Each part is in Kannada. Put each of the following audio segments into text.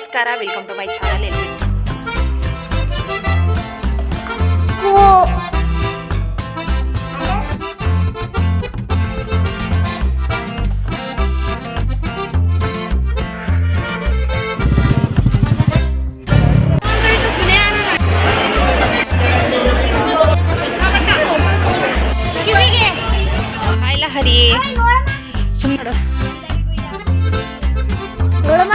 ನಮಸ್ಕಾರ, ವೆಲ್ಕಮ್ ಟು ಮೈ ಚಾನಲ್. ಆಯ್ಲ ಹರಿ ಸುಮ್ಮನೆ ನೋಡಮ್ಮ.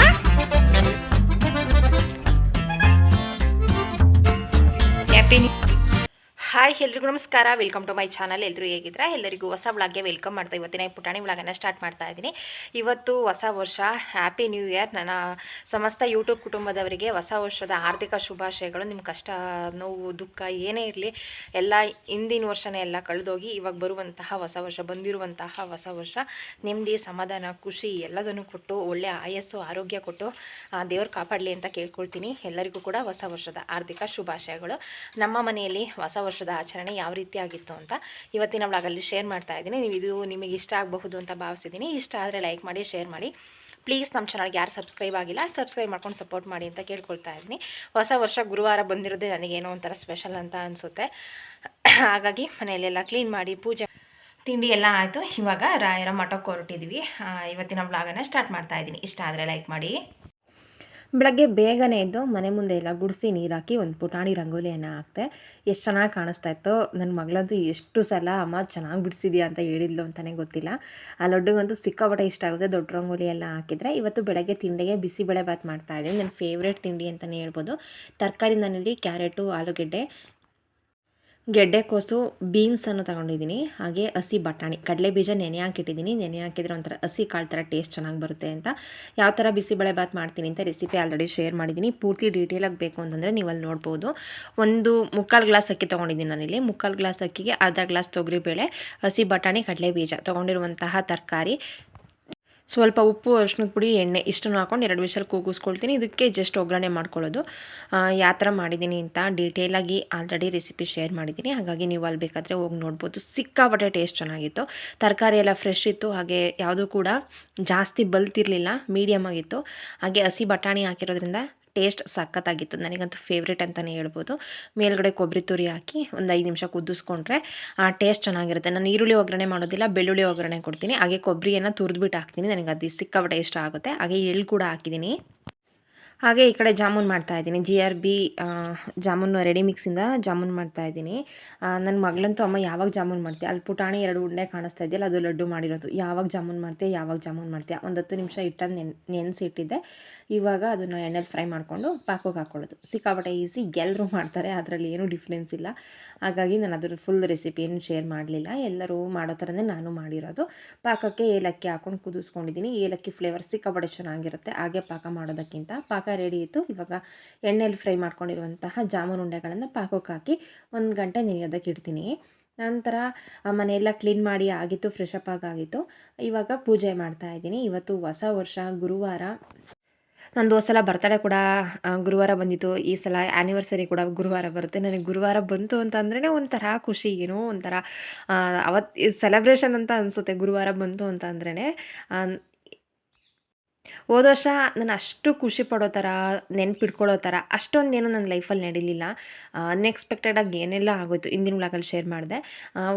ಹಾಯ್ ಎಲ್ರಿಗೂ ನಮಸ್ಕಾರ, ವೆಲ್ಕಮ್ ಟು ಮೈ ಚಾನಲ್. ಎಲ್ಲರೂ ಹೇಗಿದ್ರೆ ಎಲ್ಲರಿಗೂ ಹೊಸ ವ್ಲಾಗ್ಗೆ ವೆಲ್ಕಮ್ ಮಾಡ್ತಾ ಇವತ್ತಿನ ಪುಟಾಣಿ ವ್ಲಾಗನ್ನು ಸ್ಟಾರ್ಟ್ ಮಾಡ್ತಾ ಇದ್ದೀನಿ. ಇವತ್ತು ಹೊಸ ವರ್ಷ, ಹ್ಯಾಪಿ ನ್ಯೂ ಇಯರ್. ನನ್ನ ಸಮಸ್ತ ಯೂಟ್ಯೂಬ್ ಕುಟುಂಬದವರಿಗೆ ಹೊಸ ವರ್ಷದ ಆರ್ಥಿಕ ಶುಭಾಶಯಗಳು. ನಿಮ್ಮ ಕಷ್ಟ, ನೋವು, ದುಃಖ ಏನೇ ಇರಲಿ ಎಲ್ಲ ಹಿಂದಿನ ವರ್ಷನೇ ಎಲ್ಲ ಕಳೆದೋಗಿ ಇವಾಗ ಬರುವಂತಹ ಹೊಸ ವರ್ಷ, ಬಂದಿರುವಂತಹ ಹೊಸ ವರ್ಷ ನೆಮ್ಮದಿ, ಸಮಾಧಾನ, ಖುಷಿ ಎಲ್ಲದನ್ನು ಕೊಟ್ಟು ಒಳ್ಳೆಯ ಆಯಸ್ಸು, ಆರೋಗ್ಯ ಕೊಟ್ಟು ದೇವ್ರು ಕಾಪಾಡಲಿ ಅಂತ ಕೇಳ್ಕೊಳ್ತೀನಿ. ಎಲ್ಲರಿಗೂ ಕೂಡ ಹೊಸ ವರ್ಷದ ಆರ್ಥಿಕ ಶುಭಾಶಯಗಳು. ನಮ್ಮ ಮನೆಯಲ್ಲಿ ಹೊಸ ವರ್ಷದ ಆಚರಣೆ ಯಾವ ರೀತಿ ಆಗಿತ್ತು ಅಂತ ಇವತ್ತಿನ ವ್ಲಾಗಲ್ಲಿ ಶೇರ್ ಮಾಡ್ತಾ ಇದ್ದೀನಿ. ಇದು ನಿಮಗೆ ಇಷ್ಟ ಆಗಬಹುದು ಅಂತ ಭಾವಿಸಿದ್ದೀನಿ. ಇಷ್ಟ ಆದರೆ ಲೈಕ್ ಮಾಡಿ, ಶೇರ್ ಮಾಡಿ. ಪ್ಲೀಸ್ ನಮ್ಮ ಚಾನಲ್ಗೆ ಯಾರು ಸಬ್ಸ್ಕ್ರೈಬ್ ಆಗಿಲ್ಲ ಸಬ್ಸ್ಕ್ರೈಬ್ ಮಾಡ್ಕೊಂಡು ಸಪೋರ್ಟ್ ಮಾಡಿ ಅಂತ ಕೇಳ್ಕೊಳ್ತಾ ಇದ್ದೀನಿ. ಹೊಸ ವರ್ಷ ಗುರುವಾರ ಬಂದಿರೋದೇ ನನಗೇನೋ ಒಂಥರ ಸ್ಪೆಷಲ್ ಅಂತ ಅನಿಸುತ್ತೆ. ಹಾಗಾಗಿ ಮನೆಯಲ್ಲೆಲ್ಲ ಕ್ಲೀನ್ ಮಾಡಿ, ಪೂಜೆ, ತಿಂಡಿ ಎಲ್ಲ ಆಯಿತು. ಇವಾಗ ರಾಯರ ಮಠಕ್ಕೆ ಹೊರಟಿದ್ವಿ. ಇವತ್ತಿನ ವ್ಲಾಗನ್ನು ಸ್ಟಾರ್ಟ್ ಮಾಡ್ತಾ ಇದ್ದೀನಿ. ಇಷ್ಟ ಆದರೆ ಲೈಕ್ ಮಾಡಿ. ಬೆಳಗ್ಗೆ ಬೇಗನೆ ಎದ್ದು ಮನೆ ಮುಂದೆ ಎಲ್ಲ ಗುಡಿಸಿ ನೀರು ಹಾಕಿ ಒಂದು ಪುಟಾಣಿ ರಂಗೋಲಿಯನ್ನು ಹಾಕ್ತೆ. ಎಷ್ಟು ಚೆನ್ನಾಗಿ ಕಾಣಿಸ್ತಾ ಇತ್ತು. ನನ್ನ ಮಗಳಂತೂ ಎಷ್ಟು ಸಲ ಅಮ್ಮ ಚೆನ್ನಾಗಿ ಬಿಡಿಸಿದ್ಯಾ ಅಂತ ಹೇಳಿದ್ಲು ಅಂತಲೇ ಗೊತ್ತಿಲ್ಲ. ಆ ಲಡ್ಡುಗಂತೂ ಸಿಕ್ಕಾಪಟ್ಟೆ ಇಷ್ಟ ಆಗುತ್ತೆ ದೊಡ್ಡ ರಂಗೋಲಿ ಎಲ್ಲ ಹಾಕಿದರೆ. ಇವತ್ತು ಬೆಳಗ್ಗೆ ತಿಂಡಿಗೆ ಬಿಸಿಬೇಳೆ ಬಾತ್ ಮಾಡ್ತಾಯಿದ್ದೀನಿ. ನನ್ನ ಫೇವ್ರೇಟ್ ತಿಂಡಿ ಅಂತಲೇ ಹೇಳ್ಬೋದು. ತರಕಾರಿ ನನ್ನಲ್ಲಿ ಕ್ಯಾರೆಟು, ಆಲೂಗೆಡ್ಡೆ, ಗೆಡ್ಡೆಕೋಸು, ಬೀನ್ಸನ್ನು ತೊಗೊಂಡಿದ್ದೀನಿ. ಹಾಗೆ ಹಸಿ ಬಟಾಣಿ, ಕಡಲೆ ಬೀಜ ನೆನೆ ಹಾಕಿಟ್ಟಿದ್ದೀನಿ. ನೆನೆ ಹಾಕಿದರೆ ಒಂಥರ ಹಸಿ ಕಾಳು ಥರ ಟೇಸ್ಟ್ ಚೆನ್ನಾಗಿ ಬರುತ್ತೆ ಅಂತ. ಯಾವ ಥರ ಬಿಸಿಬೇಳೆ ಬಾತ್ ಮಾಡ್ತೀನಿ ಅಂತ ರೆಸಿಪಿ ಆಲ್ರೆಡಿ ಶೇರ್ ಮಾಡಿದ್ದೀನಿ. ಪೂರ್ತಿ ಡೀಟೇಲಾಗಿ ಬೇಕು ಅಂತಂದರೆ ನೀವು ಅಲ್ಲಿ ನೋಡ್ಬೋದು. ಒಂದು 3/4 ಗ್ಲಾಸ್ ಅಕ್ಕಿ ತೊಗೊಂಡಿದ್ದೀನಿ ನಾನಿಲ್ಲಿ. 3/4 ಗ್ಲಾಸ್ ಅಕ್ಕಿಗೆ ಅರ್ಧ ಗ್ಲಾಸ್ ತೊಗರಿಬೇಳೆ, ಹಸಿ ಬಟಾಣಿ, ಕಡಲೆ ಬೀಜ ತೊಗೊಂಡಿರುವಂತಹ ತರಕಾರಿ, ಸ್ವಲ್ಪ ಉಪ್ಪು, ಅರಿಶಿಣದ ಪುಡಿ, ಎಣ್ಣೆ ಇಷ್ಟನ್ನು ಹಾಕ್ಕೊಂಡು 2 ವಿಷಲ್ ಕೂಗಿಸ್ಕೊಳ್ತೀನಿ. ಇದಕ್ಕೆ ಜಸ್ಟ್ ಒಗ್ಗರಣೆ ಮಾಡ್ಕೊಳ್ಳೋದು. ಯಾವ ಥರ ಮಾಡಿದ್ದೀನಿ ಅಂತ ಡೀಟೇಲಾಗಿ ಆಲ್ರೆಡಿ ರೆಸಿಪಿ ಶೇರ್ ಮಾಡಿದ್ದೀನಿ. ಹಾಗಾಗಿ ನೀವು ಅಲ್ಲಿ ಬೇಕಾದರೆ ಹೋಗಿ ನೋಡ್ಬೋದು. ಸಿಕ್ಕಾಪಟ್ಟೆ ಟೇಸ್ಟ್ ಚೆನ್ನಾಗಿತ್ತು. ತರಕಾರಿ ಎಲ್ಲ ಫ್ರೆಶ್ ಇತ್ತು. ಹಾಗೆ ಯಾವುದೂ ಕೂಡ ಜಾಸ್ತಿ ಬಲ್ತಿರಲಿಲ್ಲ, ಮೀಡಿಯಮ್ ಆಗಿತ್ತು. ಹಾಗೆ ಹಸಿ ಬಟಾಣಿ ಹಾಕಿರೋದ್ರಿಂದ ಟೇಸ್ಟ್ ಸಖತ್ತಾಗಿತ್ತು. ನನಗಂತೂ ಫೇವ್ರೇಟ್ ಅಂತಲೇ ಹೇಳ್ಬೋದು. ಮೇಲ್ಗಡೆ ಕೊಬ್ಬರಿ ತುರಿ ಹಾಕಿ ಒಂದು 5 ನಿಮಿಷ ಕುದಿಸ್ಕೊಂಡ್ರೆ ಟೇಸ್ಟ್ ಚೆನ್ನಾಗಿರುತ್ತೆ. ನಾನು ಈರುಳ್ಳಿ ಒಗ್ಗರಣೆ ಮಾಡೋದಿಲ್ಲ, ಬೆಳ್ಳುಳ್ಳಿ ಒಗ್ಗರಣೆ ಕೊಡ್ತೀನಿ. ಹಾಗೆ ಕೊಬ್ಬರಿಯನ್ನು ತುರಿದ್ಬಿಟ್ಟು ಹಾಕ್ತೀನಿ. ನನಗೆ ಅದು ಸಿಕ್ಕಾಪಟ್ಟೆ ಇಷ್ಟ ಆಗುತ್ತೆ. ಹಾಗೆ ಎಳ್ಳು ಕೂಡ ಹಾಕಿದ್ದೀನಿ. ಹಾಗೆ ಈ ಕಡೆ ಜಾಮೂನ್ ಮಾಡ್ತಾಯಿದ್ದೀನಿ. GRB ಜಾಮೂನು ರೆಡಿ ಮಿಕ್ಸಿಂದ ಜಾಮೂನ್ ಮಾಡ್ತಾಯಿದ್ದೀನಿ. ನನ್ನ ಮಗಳಂತೂ ಅಮ್ಮ ಯಾವಾಗ ಜಾಮೂನ್ ಮಾಡ್ತೀಯ, ಅಲ್ಲಿ ಪುಟಾಣಿ 2 ಉಂಡೆ ಕಾಣಿಸ್ತಾ ಇದೆಯಲ್ಲ, ಅದು ಲಡ್ಡು ಮಾಡಿರೋದು. ಯಾವಾಗ ಜಾಮೂನ್ ಮಾಡ್ತೀಯ, ಯಾವಾಗ ಜಾಮೂನ್ ಮಾಡ್ತೀಯ. ಒಂದು 10 ನಿಮಿಷ ಹಿಟ್ಟನ್ನು ನೆನೆಸಿಟ್ಟಿದ್ದೆ. ಇವಾಗ ಅದನ್ನು ಎಣ್ಣೆಲಿ ಫ್ರೈ ಮಾಡಿಕೊಂಡು ಪಾಕೋಗೆ ಹಾಕ್ಕೊಳ್ಳೋದು. ಸಿಕ್ಕಾಪಟ್ಟೆ ಈಸಿ, ಎಲ್ಲರೂ ಮಾಡ್ತಾರೆ, ಅದರಲ್ಲಿ ಏನೂ ಡಿಫ್ರೆನ್ಸ್ ಇಲ್ಲ. ಹಾಗಾಗಿ ನಾನು ಅದ್ರ ಫುಲ್ ರೆಸಿಪಿಯನ್ನು ಶೇರ್ ಮಾಡಲಿಲ್ಲ. ಎಲ್ಲರೂ ಮಾಡೋ ಥರನೇ ನಾನು ಮಾಡಿರೋದು. ಪಾಕಕ್ಕೆ ಏಲಕ್ಕಿ ಹಾಕ್ಕೊಂಡು ಕುದಿಸ್ಕೊಂಡಿದ್ದೀನಿ. ಏಲಕ್ಕಿ ಫ್ಲೇವರ್ ಸಿಕ್ಕಾಪಟ್ಟೆ ಚೆನ್ನಾಗಿರುತ್ತೆ ಹಾಗೆ ಪಾಕ ಮಾಡೋದಕ್ಕಿಂತ. ಪಾಕ ರೆಡಿ ಇತ್ತು. ಇವಾಗ ಎಣ್ಣೆಯಲ್ಲಿ ಫ್ರೈ ಮಾಡ್ಕೊಂಡಿರುವಂತಹ ಜಾಮೂನು ಉಂಡೆಗಳನ್ನು ಪಾಕಕ್ಕೆ ಹಾಕಿ 1 ಗಂಟೆ ನೆನೆಯೋದಕ್ಕೆ ಇಡ್ತೀನಿ. ನಂತರ ಮನೆಯೆಲ್ಲ ಕ್ಲೀನ್ ಮಾಡಿ ಆಗಿತ್ತು, ಫ್ರೆಶ್ ಅಪ್ ಆಗಿತ್ತು. ಇವಾಗ ಪೂಜೆ ಮಾಡ್ತಾಯಿದ್ದೀನಿ. ಇವತ್ತು ಹೊಸ ವರ್ಷ, ಗುರುವಾರ. ನಂದು ಸಲ ಬರ್ತಡೇ ಕೂಡ ಗುರುವಾರ ಬಂದಿತ್ತು. ಈ ಸಲ ಆ್ಯನಿವರ್ಸರಿ ಕೂಡ ಗುರುವಾರ ಬರುತ್ತೆ. ನನಗೆ ಗುರುವಾರ ಬಂತು ಅಂತಂದ್ರೇ ಒಂಥರ ಖುಷಿ, ಏನೋ ಒಂಥರ ಅವತ್ತು ಸೆಲೆಬ್ರೇಷನ್ ಅಂತ ಅನಿಸುತ್ತೆ. ಗುರುವಾರ ಬಂತು ಅಂತ ಅಂದ್ರೇ ಹೋದ ವರ್ಷ ನಾನು ಅಷ್ಟು ಖುಷಿ ಪಡೋ ಥರ, ನೆನ್ಪಿಟ್ಕೊಳ್ಳೋ ಥರ ಅಷ್ಟೊಂದೇನು ನನ್ನ ಲೈಫಲ್ಲಿ ನಡೀಲಿಲ್ಲ. ಅನ್ಎಕ್ಸ್ಪೆಕ್ಟೆಡಾಗಿ ಏನೆಲ್ಲ ಆಗೋಯ್ತು, ಹಿಂದಿನ ವ್ಲಾಗಲ್ಲಿ ಶೇರ್ ಮಾಡಿದೆ.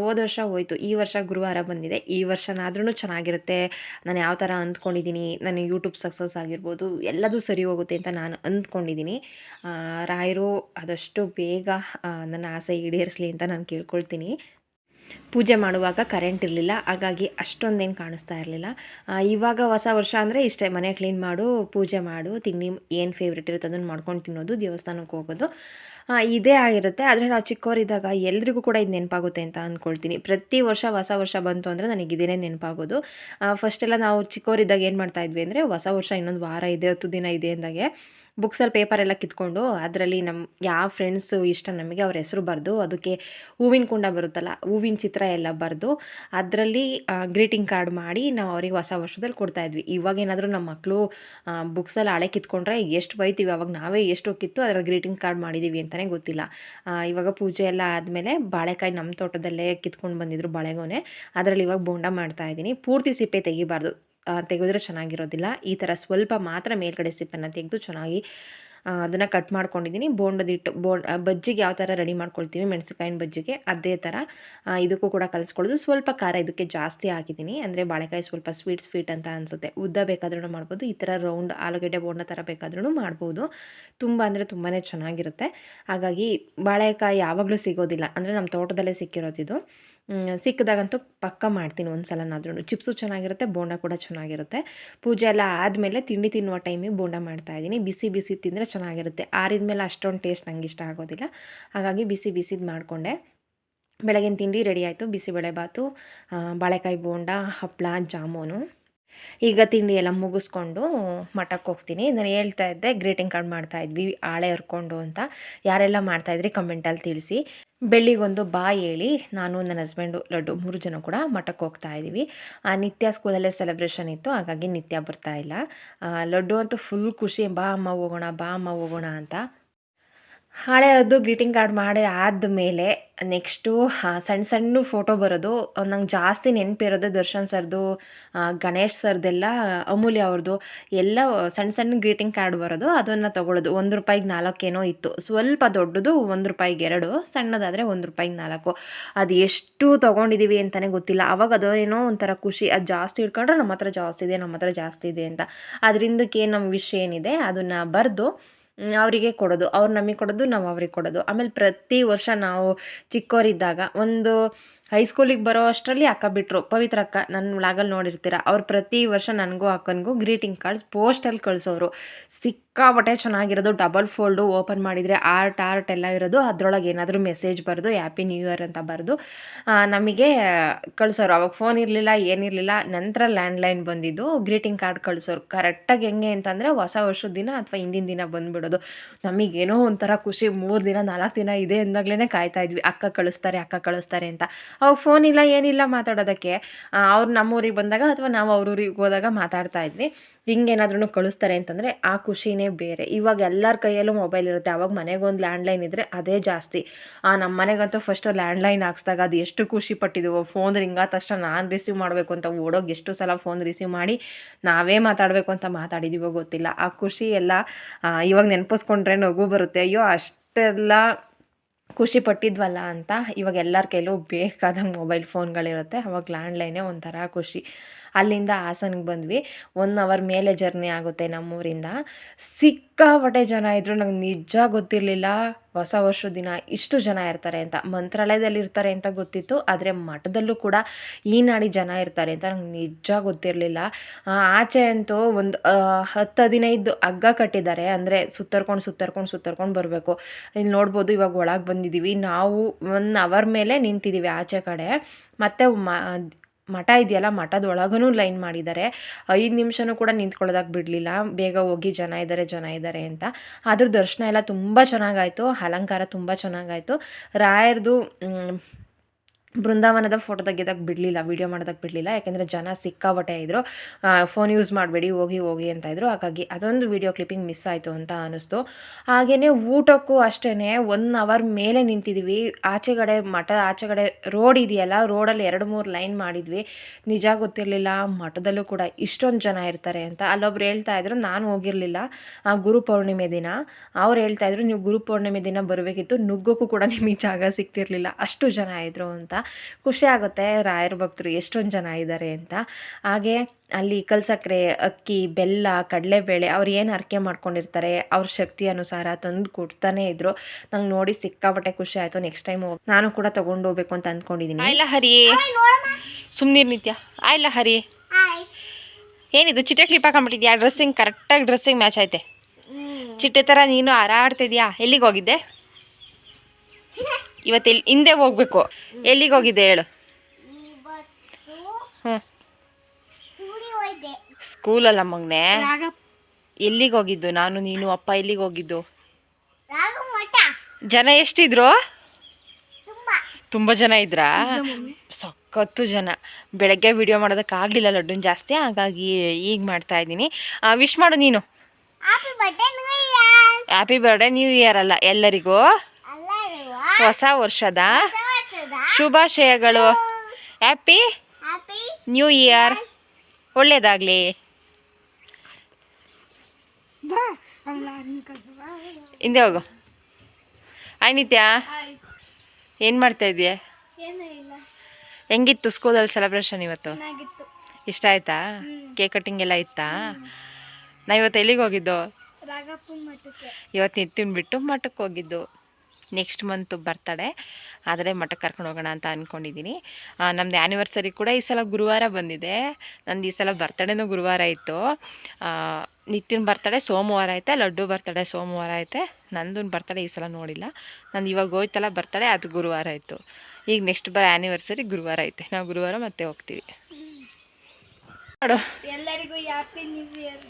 ಹೋದ ವರ್ಷ ಹೋಯಿತು, ಈ ವರ್ಷ ಗುರುವಾರ ಬಂದಿದೆ. ಈ ವರ್ಷನಾದ್ರೂ ಚೆನ್ನಾಗಿರುತ್ತೆ, ನಾನು ಯಾವ ಥರ ಅಂದ್ಕೊಂಡಿದ್ದೀನಿ, ನನ್ನ ಯೂಟ್ಯೂಬ್ ಸಕ್ಸಸ್ ಆಗಿರ್ಬೋದು, ಎಲ್ಲದೂ ಸರಿ ಹೋಗುತ್ತೆ ಅಂತ ನಾನು ಅಂದ್ಕೊಂಡಿದ್ದೀನಿ. ರಾಯರು ಆದಷ್ಟು ಬೇಗ ನನ್ನ ಆಸೆ ಈಡೇರಿಸಲಿ ಅಂತ ನಾನು ಕೇಳ್ಕೊಳ್ತೀನಿ. ಪೂಜೆ ಮಾಡುವಾಗ ಕರೆಂಟ್ ಇರಲಿಲ್ಲ, ಹಾಗಾಗಿ ಅಷ್ಟೊಂದೇನು ಕಾಣಿಸ್ತಾ ಇರಲಿಲ್ಲ. ಇವಾಗ ಹೊಸ ವರ್ಷ ಅಂದರೆ ಇಷ್ಟೇ, ಮನೆ ಕ್ಲೀನ್ ಮಾಡು, ಪೂಜೆ ಮಾಡು, ತಿಂಡಿ ಏನು ಫೇವ್ರೇಟ್ ಇರುತ್ತೆ ಅದನ್ನು ಮಾಡ್ಕೊಂಡು ತಿನ್ನೋದು, ದೇವಸ್ಥಾನಕ್ಕೆ ಹೋಗೋದು, ಇದೇ ಆಗಿರುತ್ತೆ. ಆದರೆ ನಾವು ಚಿಕ್ಕವರಿದ್ದಾಗ ಎಲ್ರಿಗೂ ಕೂಡ ಇದು ನೆನಪಾಗುತ್ತೆ ಅಂತ ಅಂದ್ಕೊಳ್ತೀನಿ. ಪ್ರತಿ ವರ್ಷ ಹೊಸ ವರ್ಷ ಬಂತು ಅಂದರೆ ನನಗೆ ಇದೇ ನೆನಪಾಗೋದು. ಫಸ್ಟೆಲ್ಲ ನಾವು ಚಿಕ್ಕವರಿದ್ದಾಗ ಏನು ಮಾಡ್ತಾಯಿದ್ವಿ ಅಂದರೆ, ಹೊಸ ವರ್ಷ ಇನ್ನೊಂದು ವಾರ ಇದೆ, 10 ದಿನ ಇದೆ ಅಂದಾಗೆ ಬುಕ್ಸಲ್ಲಿ ಪೇಪರೆಲ್ಲ ಕಿತ್ಕೊಂಡು ಅದರಲ್ಲಿ ನಮ್ಮ ಯಾವ ಫ್ರೆಂಡ್ಸು ಇಷ್ಟ ನಮಗೆ ಅವ್ರ ಹೆಸರು ಬರೆದು, ಅದಕ್ಕೆ ಹೂವಿನ ಕುಂಡ ಬರುತ್ತಲ್ಲ, ಹೂವಿನ ಚಿತ್ರ ಎಲ್ಲ ಬರೆದು ಅದರಲ್ಲಿ ಗ್ರೀಟಿಂಗ್ ಕಾರ್ಡ್ ಮಾಡಿ ನಾವು ಅವ್ರಿಗೆ ಹೊಸ ವರ್ಷದಲ್ಲಿ ಕೊಡ್ತಾಯಿದ್ವಿ. ಇವಾಗೇನಾದರೂ ನಮ್ಮ ಮಕ್ಕಳು ಬುಕ್ಸಲ್ಲಿ ಹಳೆ ಕಿತ್ಕೊಂಡ್ರೆ ಎಷ್ಟು ಬೈತೀವಿ. ಅವಾಗ ನಾವೇ ಎಷ್ಟು ಕಿತ್ತು ಅದರಲ್ಲಿ ಗ್ರೀಟಿಂಗ್ ಕಾರ್ಡ್ ಮಾಡಿದ್ದೀವಿ ಅಂತಲೇ ಗೊತ್ತಿಲ್ಲ. ಇವಾಗ ಪೂಜೆ ಎಲ್ಲ ಆದಮೇಲೆ ಬಾಳೆಕಾಯಿ ನಮ್ಮ ತೋಟದಲ್ಲೇ ಕಿತ್ಕೊಂಡು ಬಂದಿದ್ರು, ಬಾಳೆಗೊನೆ, ಅದರಲ್ಲಿ ಇವಾಗ ಬೋಂಡ ಮಾಡ್ತಾಯಿದ್ದೀನಿ. ಪೂರ್ತಿ ಸಿಪ್ಪೆ ತೆಗಿಬಾರ್ದು, ತೆಗೆದ್ರೆ ಚೆನ್ನಾಗಿರೋದಿಲ್ಲ. ಈ ಥರ ಸ್ವಲ್ಪ ಮಾತ್ರ ಮೇಲ್ಗಡೆ ಸಿಪ್ಪನ್ನು ತೆಗೆದು ಚೆನ್ನಾಗಿ ಅದನ್ನು ಕಟ್ ಮಾಡ್ಕೊಂಡಿದ್ದೀನಿ. ಬೋಂಡದಿಟ್ಟು ಬಜ್ಜಿಗೆ ಯಾವ ಥರ ರೆಡಿ ಮಾಡ್ಕೊಳ್ತೀವಿ ಮೆಣಸಿನ್ಕಾಯಿನ ಬಜ್ಜಿಗೆ, ಅದೇ ಥರ ಇದಕ್ಕೂ ಕೂಡ ಕಲಿಸ್ಕೊಳ್ಳೋದು. ಸ್ವಲ್ಪ ಖಾರ ಇದಕ್ಕೆ ಜಾಸ್ತಿ ಹಾಕಿದ್ದೀನಿ, ಅಂದರೆ ಬಾಳೆಕಾಯಿ ಸ್ವಲ್ಪ ಸ್ವೀಟ್ ಅಂತ ಅನಿಸುತ್ತೆ. ಉದ್ದ ಬೇಕಾದ್ರೂ ಮಾಡ್ಬೋದು, ಈ ಥರ ರೌಂಡ್ ಆಲೂಗಡ್ಡೆ ಬೋಂಡ ಥರ ಬೇಕಾದ್ರೂ ಮಾಡ್ಬೋದು. ತುಂಬ ಅಂದರೆ ತುಂಬಾ ಚೆನ್ನಾಗಿರುತ್ತೆ. ಹಾಗಾಗಿ ಬಾಳೆಕಾಯಿ ಯಾವಾಗಲೂ ಸಿಗೋದಿಲ್ಲ, ಅಂದರೆ ನಮ್ಮ ತೋಟದಲ್ಲೇ ಸಿಕ್ಕಿರೋದಿದು. ಸಿಕ್ಕಿದಾಗಂತೂ ಪಕ್ಕ ಮಾಡ್ತೀನಿ ಒಂದು ಸಲನಾದ್ರೂ. ಚಿಪ್ಸು ಚೆನ್ನಾಗಿರುತ್ತೆ, ಬೋಂಡ ಕೂಡ ಚೆನ್ನಾಗಿರುತ್ತೆ. ಪೂಜೆ ಎಲ್ಲ ಆದಮೇಲೆ ತಿಂಡಿ ತಿನ್ನುವ ಟೈಮಿಗೆ ಬೋಂಡ ಮಾಡ್ತಾಯಿದ್ದೀನಿ. ಬಿಸಿ ತಿಂದರೆ ಚೆನ್ನಾಗಿರುತ್ತೆ. ಆರಿದ ಮೇಲೆ ಅಷ್ಟೊಂದು ಟೇಸ್ಟ್ ನಂಗೆ ಇಷ್ಟ ಆಗೋದಿಲ್ಲ. ಹಾಗಾಗಿ ಬಿಸಿದು ಮಾಡಿಕೊಂಡೆ. ಬೆಳಗಿನ ತಿಂಡಿ ರೆಡಿ ಆಯಿತು. ಬಿಸಿಬೇಳೆಬಾತು, ಬಾಳೆಕಾಯಿ ಬೋಂಡ, ಹಪ್ಪಳ, ಜಾಮೂನು. ಈಗ ತಿಂಡಿ ಎಲ್ಲ ಮುಗಿಸ್ಕೊಂಡು ಮಠಕ್ಕೆ ಹೋಗ್ತೀನಿ. ನಾನು ಹೇಳ್ತಾ ಇದ್ದೆ ಗ್ರೀಟಿಂಗ್ ಕಾರ್ಡ್ ಮಾಡ್ತಾಯಿದ್ವಿ ಹಾಳೆ ಹರ್ಕೊಂಡು ಅಂತ. ಯಾರೆಲ್ಲ ಮಾಡ್ತಾಯಿದ್ರಿ ಕಮೆಂಟಲ್ಲಿ ತಿಳಿಸಿ. ಬೆಳ್ಳಿಗೊಂದು ಬಾಯ್ ಹೇಳಿ ನಾನು ನನ್ನ ಹಸ್ಬೆಂಡು ಲಡ್ಡು 3 ಜನ ಕೂಡ ಮಠಕ್ಕೆ ಹೋಗ್ತಾ ಇದ್ದೀವಿ. ನಿತ್ಯ ಸ್ಕೂಲಲ್ಲೇ ಸೆಲೆಬ್ರೇಷನ್ ಇತ್ತು, ಹಾಗಾಗಿ ನಿತ್ಯ ಬರ್ತಾಯಿಲ್ಲ. ಲಡ್ಡು ಅಂತೂ ಫುಲ್ ಖುಷಿ, ಬಾ ಅಮ್ಮ ಹೋಗೋಣ ಅಂತ. ಹಳೆಯದು ಗ್ರೀಟಿಂಗ್ ಕಾರ್ಡ್ ಮಾಡಿ ಆದಮೇಲೆ ನೆಕ್ಸ್ಟು ಸಣ್ಣ ಫೋಟೋ ಬರೋದು. ನಂಗೆ ಜಾಸ್ತಿ ನೆನಪಿರೋದು ದರ್ಶನ್ ಸರ್ದು, ಗಣೇಶ್ ಸರ್ದೆಲ್ಲ, ಅಮೂಲ್ಯ ಅವ್ರದ್ದು ಎಲ್ಲ ಸಣ್ಣ ಗ್ರೀಟಿಂಗ್ ಕಾರ್ಡ್ ಬರೋದು. ಅದನ್ನು ತೊಗೊಳ್ಳೋದು. ₹1 4 ಏನೋ ಇತ್ತು. ಸ್ವಲ್ಪ ದೊಡ್ಡದು ₹1 2, ಸಣ್ಣದಾದರೆ ₹1 4. ಅದು ಎಷ್ಟು ತೊಗೊಂಡಿದ್ದೀವಿ ಅಂತಲೇ ಗೊತ್ತಿಲ್ಲ. ಆವಾಗ ಅದು ಏನೋ ಒಂಥರ ಖುಷಿ. ಅದು ಜಾಸ್ತಿ ಇಟ್ಕೊಂಡ್ರೆ ನಮ್ಮ ಹತ್ರ ಜಾಸ್ತಿ ಇದೆ ಅಂತ. ಅದರಿಂದಕ್ಕೆ ನಮ್ಮ ವಿಷಯ ಏನಿದೆ ಅದನ್ನು ಬರೆದು ಅವರಿಗೆ ಕೊಡೋದು, ಅವ್ರು ನಮಗೆ ಕೊಡೋದು, ನಾವು ಅವ್ರಿಗೆ ಕೊಡೋದು. ಆಮೇಲೆ ಪ್ರತಿ ವರ್ಷ ನಾವು ಚಿಕ್ಕವರಿದ್ದಾಗ ಒಂದು ಹೈಸ್ಕೂಲಿಗೆ ಬರೋ ಅಷ್ಟರಲ್ಲಿ ಅಕ್ಕ ಬಿಟ್ಟರು, ಪವಿತ್ರ ಅಕ್ಕ, ನನ್ನ ವ್ಲಾಗಲ್ಲಿ ನೋಡಿರ್ತೀರ. ಅವ್ರು ಪ್ರತಿ ವರ್ಷ ನನಗೂ ಅಕ್ಕನಿಗೂ ಗ್ರೀಟಿಂಗ್ ಕಾರ್ಡ್ಸ್ ಪೋಸ್ಟಲ್ಲಿ ಕಳಿಸೋರು. ಸಿಕ್ಕಾಪಟ್ಟೆ ಚೆನ್ನಾಗಿರೋದು, ಡಬಲ್ ಫೋಲ್ಡು, ಓಪನ್ ಮಾಡಿದರೆ ಆರ್ಟ್ ಎಲ್ಲ ಇರೋದು. ಅದರೊಳಗೆ ಏನಾದರೂ ಮೆಸೇಜ್ ಬರೆದು ಹ್ಯಾಪಿ ನ್ಯೂ ಇಯರ್ ಅಂತ ಬರೆದು ನಮಗೆ ಕಳಿಸೋರು. ಅವಾಗ ಫೋನ್ ಇರಲಿಲ್ಲ, ಏನಿರಲಿಲ್ಲ. ನಂತರ ಲ್ಯಾಂಡ್ಲೈನ್ ಬಂದಿದ್ದು. ಗ್ರೀಟಿಂಗ್ ಕಾರ್ಡ್ ಕಳಿಸೋರು ಕರೆಕ್ಟಾಗಿ. ಹೆಂಗೆ ಅಂತಂದರೆ ಹೊಸ ವರ್ಷದ ದಿನ ಅಥವಾ ಹಿಂದಿನ ದಿನ ಬಂದುಬಿಡೋದು. ನಮಗೇನೋ ಒಂಥರ ಖುಷಿ. 3 ದಿನ 4 ದಿನ ಇದೆ ಅಂದಾಗಲೇ ಕಾಯ್ತಾಯಿದ್ವಿ, ಅಕ್ಕ ಕಳಿಸ್ತಾರೆ ಅಂತ. ಅವಾಗ ಫೋನ್ ಇಲ್ಲ, ಏನಿಲ್ಲ ಮಾತಾಡೋದಕ್ಕೆ. ಅವ್ರು ನಮ್ಮೂರಿಗೆ ಬಂದಾಗ ಅಥವಾ ನಾವು ಅವ್ರ ಊರಿಗೆ ಹೋದಾಗ ಮಾತಾಡ್ತಾ ಇದ್ವಿ. ಹಿಂಗೇನಾದ್ರೂ ಕಳಿಸ್ತಾರೆ ಅಂತಂದರೆ ಆ ಖುಷಿನೇ ಬೇರೆ. ಇವಾಗ ಎಲ್ಲರ ಕೈಯಲ್ಲೂ ಮೊಬೈಲ್ ಇರುತ್ತೆ. ಆವಾಗ ಮನೆಗೊಂದು ಲ್ಯಾಂಡ್ಲೈನ್ ಇದ್ದರೆ ಅದೇ ಜಾಸ್ತಿ. ನಮ್ಮ ಮನೆಗಂತೂ ಫಸ್ಟು ಲ್ಯಾಂಡ್ಲೈನ್ ಹಾಕ್ಸ್ದಾಗ ಅದು ಎಷ್ಟು ಖುಷಿ ಪಟ್ಟಿದ್ದೀವೋ. ಫೋನ್ ರಿಂಗ್ ಆದ ತಕ್ಷಣ ನಾನು ರಿಸೀವ್ ಮಾಡಬೇಕು ಅಂತ ಓಡೋಗಿ ಎಷ್ಟು ಸಲ ಫೋನ್ ರಿಸೀವ್ ಮಾಡಿ ನಾವೇ ಮಾತಾಡಬೇಕು ಅಂತ ಮಾತಾಡಿದ್ದೀವೋ ಗೊತ್ತಿಲ್ಲ. ಆ ಖುಷಿ ಎಲ್ಲ ಇವಾಗ ನೆನಪಿಸ್ಕೊಂಡ್ರೆ ನಗು ಬರುತ್ತೆ. ಅಯ್ಯೋ ಅಷ್ಟೆಲ್ಲ ಖುಷಿ ಪಟ್ಟಿದ್ವಲ್ಲ ಅಂತ. ಇವಾಗ ಎಲ್ಲರ ಕೈಲೂ ಬೇಕಾದಂಗೆ ಮೊಬೈಲ್ ಫೋನ್ಗಳಿರುತ್ತೆ. ಅವಾಗ ಲ್ಯಾಂಡ್ಲೈನೇ ಒಂಥರ ಖುಷಿ. ಅಲ್ಲಿಂದ ಹಾಸನಿಗೆ ಬಂದ್ವಿ. 1 ಅವರ್ ಮೇಲೆ ಜರ್ನಿ ಆಗುತ್ತೆ ನಮ್ಮೂರಿಂದ. ಸಿಕ್ಕಾಪಟ್ಟೆ ಜನ ಇದ್ದರು. ನಂಗೆ ನಿಜ ಗೊತ್ತಿರಲಿಲ್ಲ ಹೊಸ ವರ್ಷದ ದಿನ ಇಷ್ಟು ಜನ ಇರ್ತಾರೆ ಅಂತ. ಮಂತ್ರಾಲಯದಲ್ಲಿ ಇರ್ತಾರೆ ಅಂತ ಗೊತ್ತಿತ್ತು, ಆದರೆ ಮಠದಲ್ಲೂ ಕೂಡ ಈ ನಾಡಿ ಜನ ಇರ್ತಾರೆ ಅಂತ ನಂಗೆ ನಿಜ ಗೊತ್ತಿರಲಿಲ್ಲ. ಆಚೆ ಅಂತೂ ಒಂದು 10-15 ಹಗ್ಗ ಕಟ್ಟಿದ್ದಾರೆ. ಅಂದರೆ ಸುತ್ತರ್ಕೊಂಡು ಬರಬೇಕು. ಇಲ್ಲಿ ನೋಡ್ಬೋದು, ಇವಾಗ ಒಳಗೆ ಬಂದಿದ್ದೀವಿ ನಾವು. 1 ಅವರ್ ಮೇಲೆ ನಿಂತಿದ್ದೀವಿ ಆಚೆ ಕಡೆ. ಮತ್ತು ಮಠ ಇದೆಯಲ್ಲ, ಮಠದ ಒಳಗೂ ಲೈನ್ ಮಾಡಿದ್ದಾರೆ. 5 ನಿಮಿಷನೂ ಕೂಡ ನಿಂತ್ಕೊಳ್ಳೋದಕ್ಕೆ ಬಿಡಲಿಲ್ಲ. ಬೇಗ ಹೋಗಿ ಜನ ಇದ್ದಾರೆ ಅಂತ. ಅದ್ರ ದರ್ಶನ ಎಲ್ಲ ತುಂಬ ಚೆನ್ನಾಗಾಯಿತು. ಅಲಂಕಾರ ತುಂಬ ಚೆನ್ನಾಗಾಯಿತು. ರಾಯರದು ಬೃಂದಾವನದ ಫೋಟೋ ತೆಗಿಯೋದಕ್ಕೆ ಬಿಡಲಿಲ್ಲ, ವೀಡಿಯೋ ಮಾಡೋದಕ್ಕೆ ಬಿಡಲಿಲ್ಲ. ಯಾಕೆಂದರೆ ಜನ ಸಿಕ್ಕಾಪಟ್ಟೆ ಇದ್ದರು. ಫೋನ್ ಯೂಸ್ ಮಾಡಬೇಡಿ, ಹೋಗಿ ಅಂತ ಇದ್ದರು. ಹಾಗಾಗಿ ಅದೊಂದು ವೀಡಿಯೋ ಕ್ಲಿಪ್ಪಿಂಗ್ ಮಿಸ್ ಆಯಿತು ಅಂತ ಅನ್ನಿಸ್ತು. ಹಾಗೆಯೇ ಊಟಕ್ಕೂ ಅಷ್ಟೇ 1 ಅವರ್ ಮೇಲೆ ನಿಂತಿದ್ದೀವಿ. ಆಚೆಗಡೆ ಮಠದ ಆಚೆಗಡೆ ರೋಡ್ ಇದೆಯಲ್ಲ, ರೋಡಲ್ಲಿ 2-3 ಲೈನ್ ಮಾಡಿದ್ವಿ. ನಿಜ ಗೊತ್ತಿರಲಿಲ್ಲ ಮಠದಲ್ಲೂ ಕೂಡ ಇಷ್ಟೊಂದು ಜನ ಇರ್ತಾರೆ ಅಂತ. ಅಲ್ಲೊಬ್ರು ಹೇಳ್ತಾಯಿದ್ರು, ನಾನು ಹೋಗಿರಲಿಲ್ಲ ಗುರುಪೌರ್ಣಿಮೆ ದಿನ. ಅವ್ರು ಹೇಳ್ತಾಯಿದ್ರು, ನೀವು ಗುರುಪೌರ್ಣಿಮೆ ದಿನ ಬರಬೇಕಿತ್ತು, ನುಗ್ಗೋಕ್ಕೂ ಕೂಡ ನಿಮಗೆ ಜಾಗ ಸಿಗ್ತಿರ್ಲಿಲ್ಲ, ಅಷ್ಟು ಜನ ಇದ್ದರು ಅಂತ. ಖುಷಿ ಆಗುತ್ತೆ ರಾಯರ ಭಕ್ತರು ಎಷ್ಟೊಂದು ಜನ ಇದ್ದಾರೆ ಅಂತ. ಹಾಗೆ ಅಲ್ಲಿ ಕಲ್ಸಕ್ರೆ, ಅಕ್ಕಿ, ಬೆಲ್ಲ, ಕಡಲೆಬೇಳೆ ಅವ್ರು ಏನು ಹರಕೆ ಮಾಡ್ಕೊಂಡಿರ್ತಾರೆ ಅವ್ರ ಶಕ್ತಿ ಅನುಸಾರ ತಂದು ಕೊಡ್ತಾನೆ ಇದ್ರು. ನಂಗೆ ನೋಡಿ ಸಿಕ್ಕಾಪಟ್ಟೆ ಖುಷಿ ಆಯಿತು. ನೆಕ್ಸ್ಟ್ ಟೈಮ್ ನಾನು ಕೂಡ ತೊಗೊಂಡು ಹೋಗ್ಬೇಕು ಅಂತ ಅಂದ್ಕೊಂಡಿದ್ದೀನಿ. ಆಯ್ಲ ಹರಿ, ಸುಮ್ಮನಿರ್ ನಿತ್ಯ. ಆಯ್ಲ ಹರಿ, ಏನಿದು ಚಿಟ್ಟೆ ಕ್ಲಿಪ್ ಹಾಕೊಂಡ್ಬಿಟ್ಟಿದ್ಯಾ? ಕರೆಕ್ಟಾಗಿ ಡ್ರೆಸ್ಸಿಂಗ್ ಮ್ಯಾಚ್ ಐತೆ. ಚಿಟ್ಟೆ ಥರ ನೀನು ಹಾರಾಡ್ತಿದ್ಯಾ. ಎಲ್ಲಿಗೆ ಹೋಗಿದ್ದೆ ಇವತ್ತು? ಹಿಂದೆ ಹೋಗ್ಬೇಕು. ಎಲ್ಲಿಗೆ ಹೋಗಿದ್ದೆ ಹೇಳು? ಸ್ಕೂಲಲ್ಲ ಮಗನೆ. ಎಲ್ಲಿಗೆ ಹೋಗಿದ್ದು? ನಾನು ನೀನು ಅಪ್ಪ ಎಲ್ಲಿಗೆ ಹೋಗಿದ್ದು? ಜನ ಎಷ್ಟಿದ್ರು? ತುಂಬ ಜನ ಇದ್ರಾ? ಸಖತ್ತು ಜನ. ಬೆಳಗ್ಗೆ ವಿಡಿಯೋ ಮಾಡೋದಕ್ಕಾಗಲಿಲ್ಲ ಲಡ್ಡುನ್ ಜಾಸ್ತಿ, ಹಾಗಾಗಿ ಈಗ ಮಾಡ್ತಾ ಇದ್ದೀನಿ. ವಿಶ್ ಮಾಡು ನೀನು. ಹ್ಯಾಪಿ ಬರ್ಡೇ ನ್ಯೂ ಇಯರ್ ಅಲ್ಲ, ಎಲ್ಲರಿಗೂ ಹೊಸ ವರ್ಷದ ಶುಭಾಶಯಗಳು. Happy new year. ಒಳ್ಳೇದಾಗಲಿ. ಹಿಂದೆ ಹೋಗು. ಆಯ್ ನಿತ್ಯ, ಏನು ಮಾಡ್ತಾ ಇದೀಯ? ಹೆಂಗಿತ್ತು ಸ್ಕೂಲಲ್ಲಿ ಸೆಲೆಬ್ರೇಷನ್ ಇವತ್ತು? ಇಷ್ಟ ಆಯ್ತಾ? ಕೇಕ್ ಕಟ್ಟಿಂಗ್ ಎಲ್ಲ ಇತ್ತಾ? ನಾ ಇವತ್ತು ಎಲ್ಲಿಗೆ ಹೋಗಿದ್ದು? ಇವತ್ತು ನಿತ್ತಿನ ಬಿಟ್ಟು ಮಠಕ್ಕೆ ಹೋಗಿದ್ದು. ನೆಕ್ಸ್ಟ್ ಮಂತು ಬರ್ತಡೆ, ಆದರೆ ಮಠಕ್ಕೆ ಕರ್ಕೊಂಡು ಹೋಗೋಣ ಅಂತ ಅಂದ್ಕೊಂಡಿದ್ದೀನಿ. ನಮ್ಮದು ಆ್ಯನಿವರ್ಸರಿ ಕೂಡ ಈ ಸಲ ಗುರುವಾರ ಬಂದಿದೆ. ನಂದು ಈ ಸಲ ಬರ್ತಡೇನೂ ಗುರುವಾರ ಇತ್ತು. ನಿತ್ತಿನ ಬರ್ತಡೇ ಸೋಮವಾರ ಐತೆ, ಲಡ್ಡು ಬರ್ತಡೇ ಸೋಮವಾರ ಐತೆ. ನಂದು ಬರ್ತಡೇ ಈ ಸಲ ನೋಡಿಲ್ಲ. ನಂದು ಇವಾಗ ಹೋಯ್ತಲ್ಲ ಬರ್ತಡೇ, ಅದು ಗುರುವಾರ ಆಯಿತು. ಈಗ ನೆಕ್ಸ್ಟ್ ಆ್ಯನಿವರ್ಸರಿ ಗುರುವಾರ ಐತೆ. ನಾವು ಗುರುವಾರ ಮತ್ತೆ ಹೋಗ್ತೀವಿ. ನೋಡು, ಎಲ್ಲರಿಗೂ ಹ್ಯಾಪಿ ನ್ಯೂ ಇಯರ್.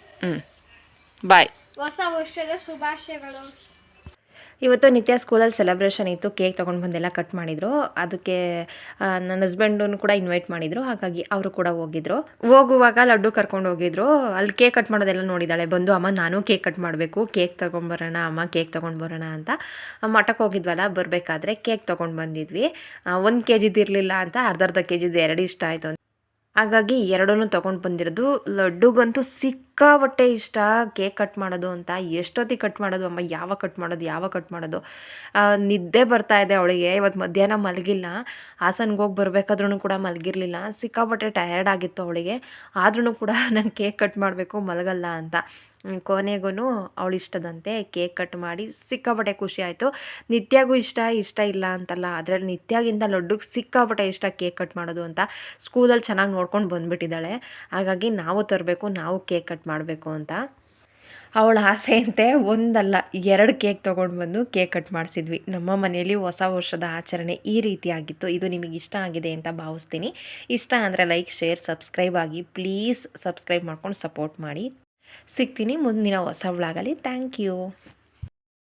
ಬಾಯ್. ಹೊಸ ವರ್ಷದ ಶುಭಾಶಯಗಳು. ಇವತ್ತು ನಿತ್ಯ ಸ್ಕೂಲಲ್ಲಿ ಸೆಲೆಬ್ರೇಷನ್ ಇತ್ತು. ಕೇಕ್ ತೊಗೊಂಡು ಬಂದೆಲ್ಲ ಕಟ್ ಮಾಡಿದರು. ಅದಕ್ಕೆ ನನ್ನ ಹಸ್ಬೆಂಡನ್ನು ಕೂಡ ಇನ್ವೈಟ್ ಮಾಡಿದರು. ಹಾಗಾಗಿ ಅವರು ಕೂಡ ಹೋಗಿದ್ರು. ಹೋಗುವಾಗ ಲಡ್ಡು ಕರ್ಕೊಂಡು ಹೋಗಿದ್ರು. ಅಲ್ಲಿ ಕೇಕ್ ಕಟ್ ಮಾಡೋದೆಲ್ಲ ನೋಡಿದ್ದಾಳೆ. ಬಂದು ಅಮ್ಮ ನಾನು ಕೇಕ್ ಕಟ್ ಮಾಡಬೇಕು, ಕೇಕ್ ತೊಗೊಂಬರೋಣ ಅಮ್ಮ, ಕೇಕ್ ತೊಗೊಂಡು ಬರೋಣ ಅಂತ. ಮಠಕ್ಕೆ ಹೋಗಿದ್ವಲ್ಲ, ಬರಬೇಕಾದ್ರೆ ಕೇಕ್ ತೊಗೊಂಡು ಬಂದಿದ್ವಿ. 1 kgದು ಇರಲಿಲ್ಲ ಅಂತ ಅರ್ಧ kgದು 2 ಇಷ್ಟ ಆಯಿತು. ಹಾಗಾಗಿ ಎರಡನ್ನೂ ತೊಗೊಂಡು ಬಂದಿರೋದು. ಲಡ್ಡುಗಂತೂ ಸಿಕ್ಕಾಪಟ್ಟೆ ಇಷ್ಟ ಕೇಕ್ ಕಟ್ ಮಾಡೋದು ಅಂತ. ಎಷ್ಟೊತ್ತಿಗೆ ಕಟ್ ಮಾಡೋದು ಅಮ್ಮ, ಯಾವಾಗ ಕಟ್ ಮಾಡೋದು ನಿದ್ದೆ ಬರ್ತಾ ಇದೆ ಅವಳಿಗೆ. ಇವತ್ತು ಮಧ್ಯಾಹ್ನ ಮಲಗಿಲ್ಲ. ಹಾಸನ್ಗೆ ಹೋಗಿ ಬರಬೇಕಾದ್ರೂ ಕೂಡ ಮಲಗಿರಲಿಲ್ಲ. ಸಿಕ್ಕಾಪಟ್ಟೆ ಟಯರ್ಡ್ ಆಗಿತ್ತು ಅವಳಿಗೆ. ಆದ್ರೂ ಕೂಡ ನಾನು ಕೇಕ್ ಕಟ್ ಮಾಡಬೇಕು, ಮಲಗಲ್ಲ ಅಂತ. ಕೊನೆಗೂ ಅವಳು ಇಷ್ಟದಂತೆ ಕೇಕ್ ಕಟ್ ಮಾಡಿ ಸಿಕ್ಕಾಪಟ್ಟೆ ಖುಷಿ ಆಯಿತು. ನಿತ್ಯಾಗೂ ಇಷ್ಟ ಇಲ್ಲ ಅಂತಲ್ಲ, ಅದರಲ್ಲಿ ನಿತ್ಯಾಗಿಂತ ಲಡ್ಡುಗೆ ಸಿಕ್ಕಾಪಟ್ಟೆ ಇಷ್ಟ ಕೇಕ್ ಕಟ್ ಮಾಡೋದು ಅಂತ. ಸ್ಕೂಲಲ್ಲಿ ಚೆನ್ನಾಗಿ ನೋಡ್ಕೊಂಡು ಬಂದುಬಿಟ್ಟಿದ್ದಾಳೆ. ಹಾಗಾಗಿ ನಾವು ತರಬೇಕು, ನಾವು ಕೇಕ್ ಕಟ್ ಮಾಡಬೇಕು ಅಂತ ಅವಳ ಆಸೆಯಂತೆ ಒಂದಲ್ಲ 2 ಕೇಕ್ ತೊಗೊಂಡು ಬಂದು ಕೇಕ್ ಕಟ್ ಮಾಡಿಸಿದ್ವಿ. ನಮ್ಮ ಮನೆಯಲ್ಲಿ ಹೊಸ ವರ್ಷದ ಆಚರಣೆ ಈ ರೀತಿಯಾಗಿತ್ತು. ಇದು ನಿಮಗೆ ಇಷ್ಟ ಆಗಿದೆ ಅಂತ ಭಾವಿಸ್ತೀನಿ. ಇಷ್ಟ ಅಂದರೆ ಲೈಕ್, ಶೇರ್, ಸಬ್ಸ್ಕ್ರೈಬ್ ಆಗಿ. ಪ್ಲೀಸ್ ಸಬ್ಸ್ಕ್ರೈಬ್ ಮಾಡ್ಕೊಂಡು ಸಪೋರ್ಟ್ ಮಾಡಿ. ಸಿಗ್ತೀನಿ ಮುಂದಿನ ಹೊಸ ವ್ಲಾಗಲ್ಲಿ. Thank you.